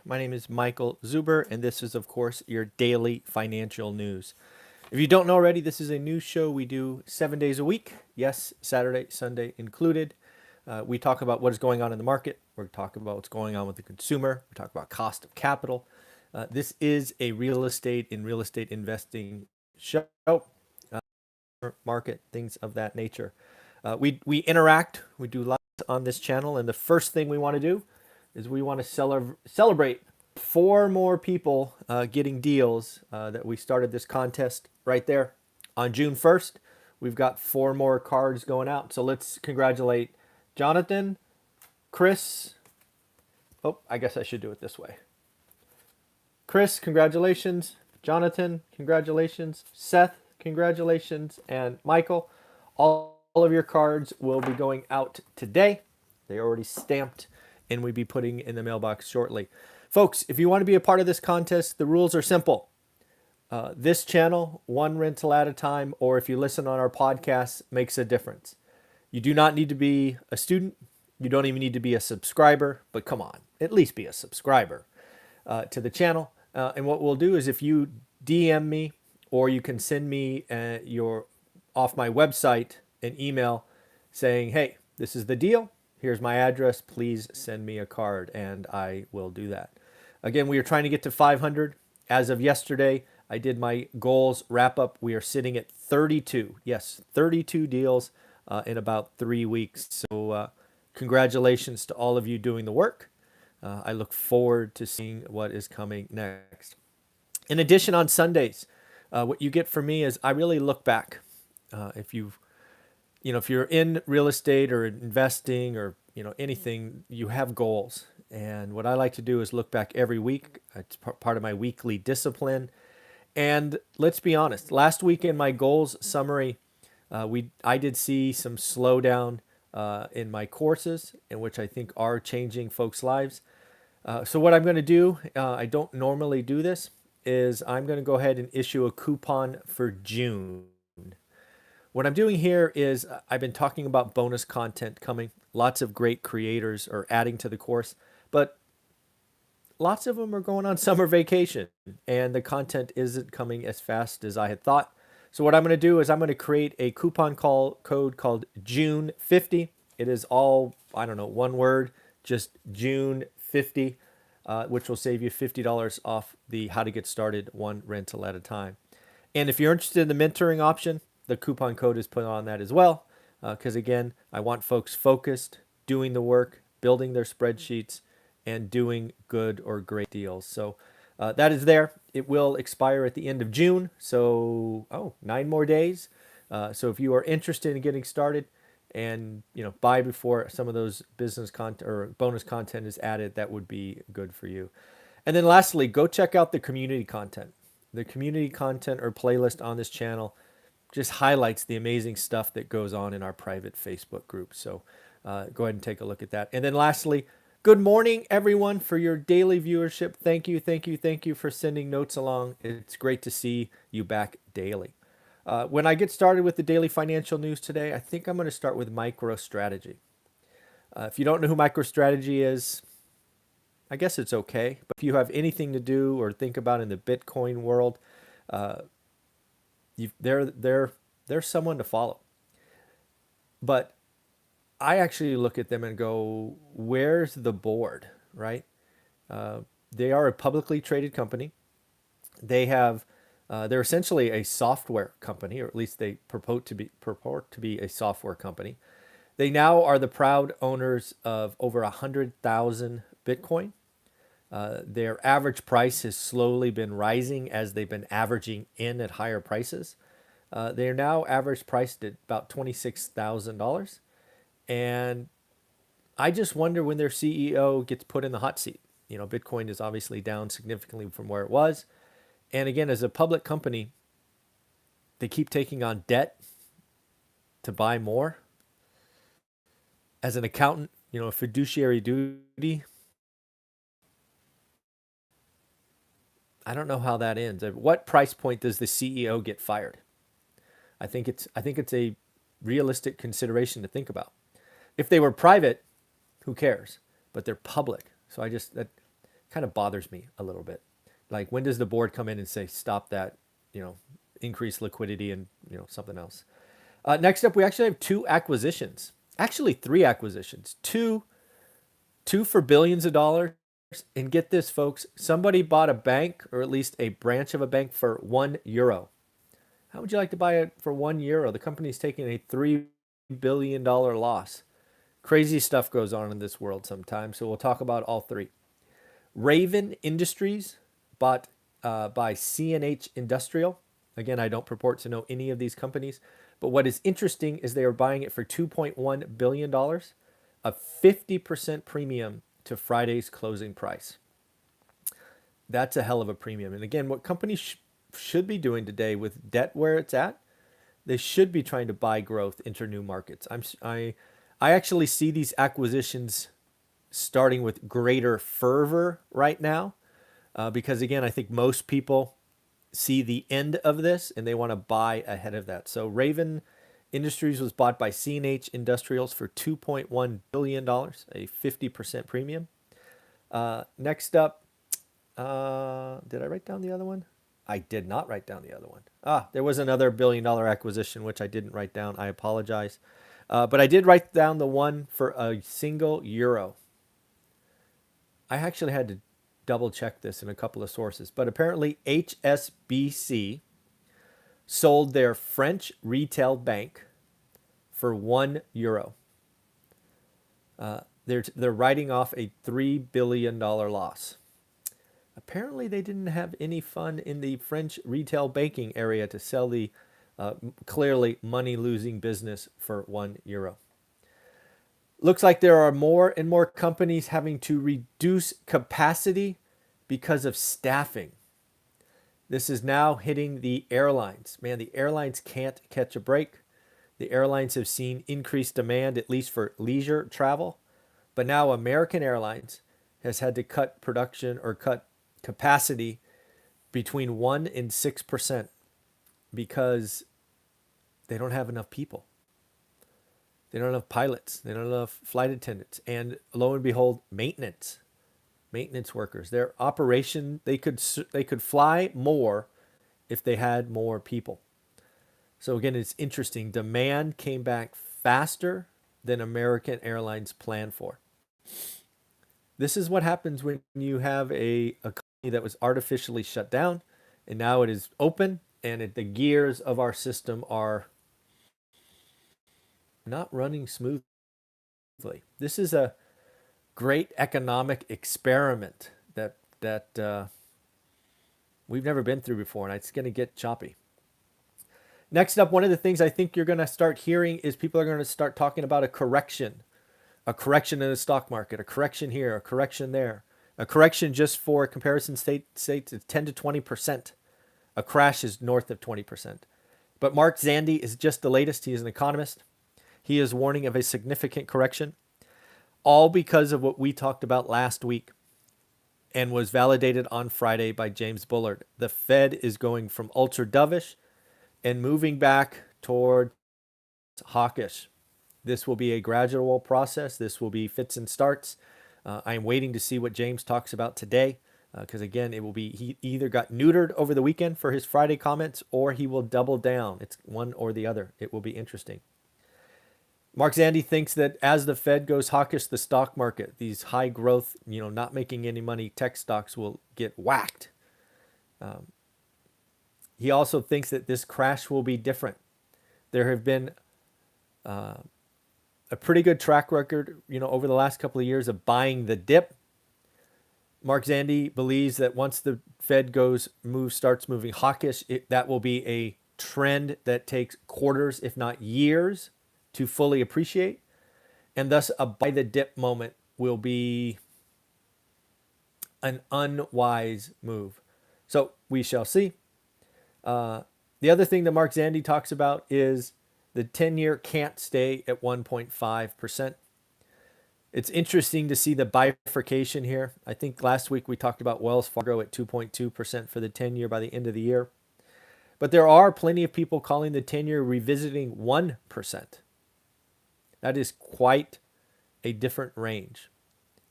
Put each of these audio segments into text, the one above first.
My name is Michael Zuber, and this is, of course, your daily financial news. If you don't know already, this is a news show we do 7 days a week. Yes, Saturday, Sunday included. We talk about what is going on in the market. We're talking about what's going on with the consumer. We talk about cost of capital. This is a real estate investing show, market, things of that nature. We interact. We do lots on this channel, and the first thing we want to do is we want to celebrate four more people getting deals that we started this contest right there on June 1st. We've got four more cards going out. So let's congratulate Jonathan, Chris. Oh, I guess I should do it this way. Chris, congratulations. Jonathan, congratulations. Seth, congratulations. And Michael, all of your cards will be going out today. They're already stamped and we'll be putting in the mailbox shortly. Folks, if you want to be a part of this contest, the rules are simple. This channel, one rental at a time, or if you listen on our podcast, makes a difference. You do not need to be a student. You don't even need to be a subscriber, but come on, at least be a subscriber to the channel. And what we'll do is if you DM me or you can send me your off my website an email saying, hey, this is the deal. Here's my address. Please send me a card, and I will do that. Again, we are trying to get to 500. As of yesterday, I did my goals wrap up. We are sitting at 32. Yes, 32 deals in about 3 weeks. So congratulations to all of you doing the work. I look forward to seeing what is coming next. In addition, on Sundays, what you get from me is I really look back. If you're in real estate or investing or anything, you have goals. And what I like to do is look back every week. It's part of my weekly discipline. And let's be honest, last week in my goals summary, I did see some slowdown in my courses, in which I think are changing folks' lives. So what I'm going to do, I don't normally do this, is I'm going to go ahead and issue a coupon for June. What I'm doing here is I've been talking about bonus content coming. Lots of great creators are adding to the course, but lots of them are going on summer vacation and the content isn't coming as fast as I had thought. So what I'm going to do is I'm going to create a coupon code called June50. It is all, I don't know, one word, just June50, which will save you $50 off the how to get started one rental at a time. And if you're interested in the mentoring option, the coupon code is put on that as well. Because again, I want folks focused, doing the work, building their spreadsheets, and doing good or great deals. So that is there. It will expire at the end of June. So, 9 more days. So if you are interested in getting started and buy before some of those business content or bonus content is added, that would be good for you. And then lastly, go check out the community content. The community content or playlist on this channel just highlights the amazing stuff that goes on in our private Facebook group. So go ahead and take a look at that. And then lastly, good morning, everyone, for your daily viewership. Thank you for sending notes along. It's great to see you back daily. When I get started with the daily financial news today, I think I'm going to start with MicroStrategy. If you don't know who MicroStrategy is, I guess it's okay. But if you have anything to do or think about in the Bitcoin world, they're someone to follow. But I actually look at them and go, where's the board, right? They are a publicly traded company. They're essentially a software company, or at least they purport to be a software company. They now are the proud owners of over 100,000 Bitcoin. Their average price has slowly been rising as they've been averaging in at higher prices. They are now average priced at about $26,000. And I just wonder when their CEO gets put in the hot seat. Bitcoin is obviously down significantly from where it was. And again, as a public company, they keep taking on debt to buy more. As an accountant, a fiduciary duty, I don't know how that ends. At what price point does the CEO get fired? I think it's a realistic consideration to think about. If they were private, who cares? But they're public. So kind of bothers me a little bit. Like, when does the board come in and say, stop that, increase liquidity and, something else? Next up, we actually have two acquisitions, actually three acquisitions, two for billions of dollars. And get this, folks, somebody bought a bank, or at least a branch of a bank, for €1. How would you like to buy it for €1? The company's taking a $3 billion loss. Crazy stuff goes on in this world sometimes. So we'll talk about all three. Raven Industries, bought by CNH Industrial. Again, I don't purport to know any of these companies, but what is interesting is they are buying it for $2.1 billion, a 50% premium to Friday's closing price. That's a hell of a premium. And again, what companies should be doing today with debt where it's at, they should be trying to buy growth, enter new markets. I actually see these acquisitions starting with greater fervor right now, because again, I think most people see the end of this and they want to buy ahead of that. So Raven Industries was bought by CNH Industrials for $2.1 billion, a 50% premium. Next up, did I write down the other one? I did not write down the other one. There was another billion-dollar acquisition, which I didn't write down. I apologize. But I did write down the one for a single euro. I actually had to double check this in a couple of sources, but apparently HSBC sold their French retail bank for €1. They're writing off a $3 billion loss. Apparently, they didn't have any fun in the French retail banking area to sell the clearly money-losing business for €1. Looks like there are more and more companies having to reduce capacity because of staffing. This is now hitting the airlines. Man, the airlines can't catch a break. The airlines have seen increased demand, at least for leisure travel. But now American Airlines has had to cut production or cut capacity between 1% and 6% because they don't have enough people. They don't have enough pilots. They don't have enough flight attendants. And lo and behold, maintenance workers. Their operation, they could fly more if they had more people. So again, it's interesting. Demand came back faster than American Airlines planned for. This is what happens when you have a company that was artificially shut down, and now it is open, and the gears of our system are not running smoothly. This is a great economic experiment that we've never been through before, and it's going to get choppy. Next up, one of the things I think you're going to start hearing is people are going to start talking about a correction in the stock market, a correction here, a correction there. A correction, just for comparison states, is 10 to 20%. A crash is north of 20%. But Mark Zandi is just the latest. He is an economist. He is warning of a significant correction, all because of what we talked about last week and was validated on Friday by James Bullard. The Fed is going from ultra dovish and moving back toward hawkish. This will be a gradual process. This will be fits and starts. I am waiting to see what James talks about today, because again, it will be, he either got neutered over the weekend for his Friday comments, or he will double down. It's one or the other. It will be interesting. Mark Zandi thinks that as the Fed goes hawkish, the stock market, these high growth, not making any money tech stocks, will get whacked. He also thinks that this crash will be different. There have been a pretty good track record, over the last couple of years of buying the dip. Mark Zandi believes that once the Fed starts moving hawkish, that will be a trend that takes quarters, if not years, to fully appreciate. And thus a buy the dip moment will be an unwise move. So we shall see. The other thing that Mark Zandi talks about is the 10-year can't stay at 1.5%. It's interesting to see the bifurcation here. I think last week we talked about Wells Fargo at 2.2% for the 10-year by the end of the year. But there are plenty of people calling the 10-year revisiting 1%. That is quite a different range.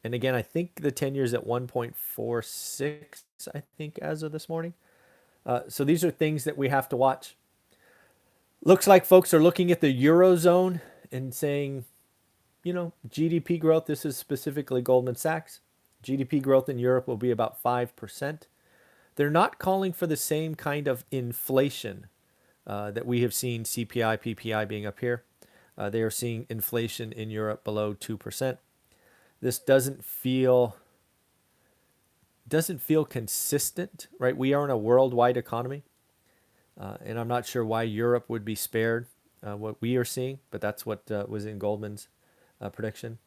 And again, I think the 10 years at 1.46, I think, as of this morning. So these are things that we have to watch. Looks like folks are looking at the Eurozone and saying, GDP growth, this is specifically Goldman Sachs, GDP growth in Europe will be about 5%. They're not calling for the same kind of inflation that we have seen, CPI, PPI being up here. They are seeing inflation in Europe below 2%. This doesn't feel consistent, right? We are in a worldwide economy, and I'm not sure why Europe would be spared what we are seeing, but that's what was in Goldman's prediction.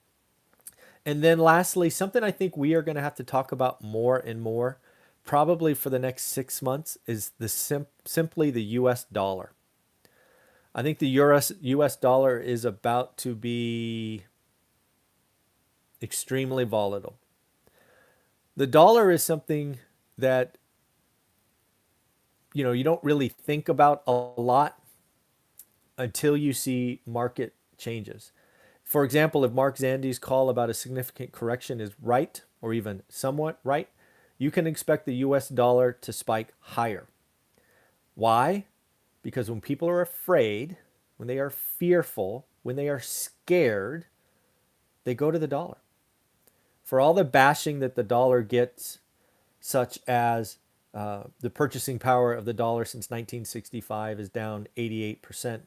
And then lastly, something I think we are going to have to talk about more and more, probably for the next 6 months, is simply the U.S. dollar. I think the U.S. dollar is about to be extremely volatile. The dollar is something that you don't really think about a lot until you see market changes. For example, if Mark Zandi's call about a significant correction is right, or even somewhat right, you can expect the US dollar to spike higher. Why? Because when people are afraid, when they are fearful, when they are scared, they go to the dollar. For all the bashing that the dollar gets, such as the purchasing power of the dollar since 1965 is down 88%.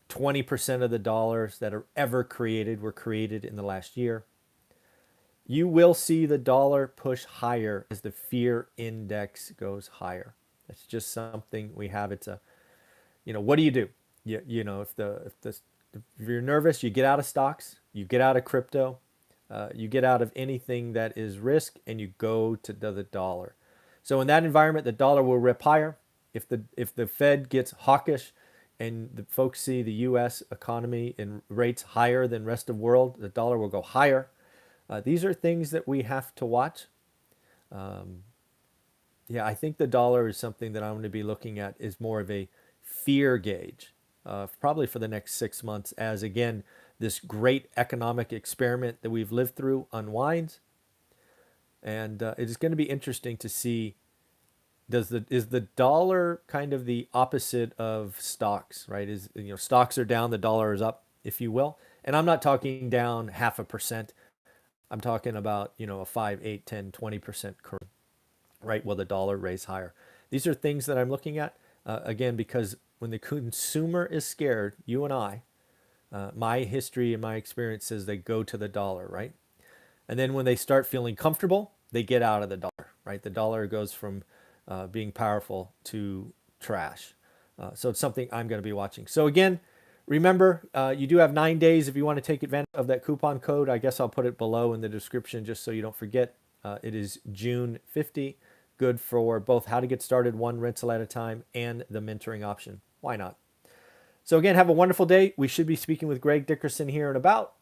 20% of the dollars that are ever created were created in the last year. You will see the dollar push higher as the fear index goes higher. It's just something we have. It's what do? If you're nervous, you get out of stocks, you get out of crypto, you get out of anything that is risk, and you go to the dollar. So in that environment, the dollar will rip higher. If the Fed gets hawkish and the folks see the U.S. economy and rates higher than rest of the world, the dollar will go higher. These are things that we have to watch. I think the dollar is something that I'm going to be looking at is more of a fear gauge, probably for the next 6 months, as again, this great economic experiment that we've lived through unwinds. And it is going to be interesting to see, is the dollar kind of the opposite of stocks, right? Stocks are down, the dollar is up, if you will. And I'm not talking down 0.5%. I'm talking about, a 5, 8, 10, 20% curve, right? Will the dollar raise higher? These are things that I'm looking at, again, because when the consumer is scared, you and I, my history and my experience says they go to the dollar, right? And then when they start feeling comfortable, they get out of the dollar, right? The dollar goes from being powerful to trash. So it's something I'm going to be watching. So again, remember, you do have 9 days if you want to take advantage of that coupon code. I guess I'll put it below in the description just so you don't forget. It is June 50. Good for both how to get started one rental at a time and the mentoring option. Why not? So again, have a wonderful day. We should be speaking with Greg Dickerson here in about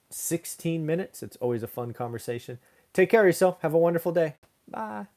16 minutes. It's always a fun conversation. Take care of yourself. Have a wonderful day. Bye.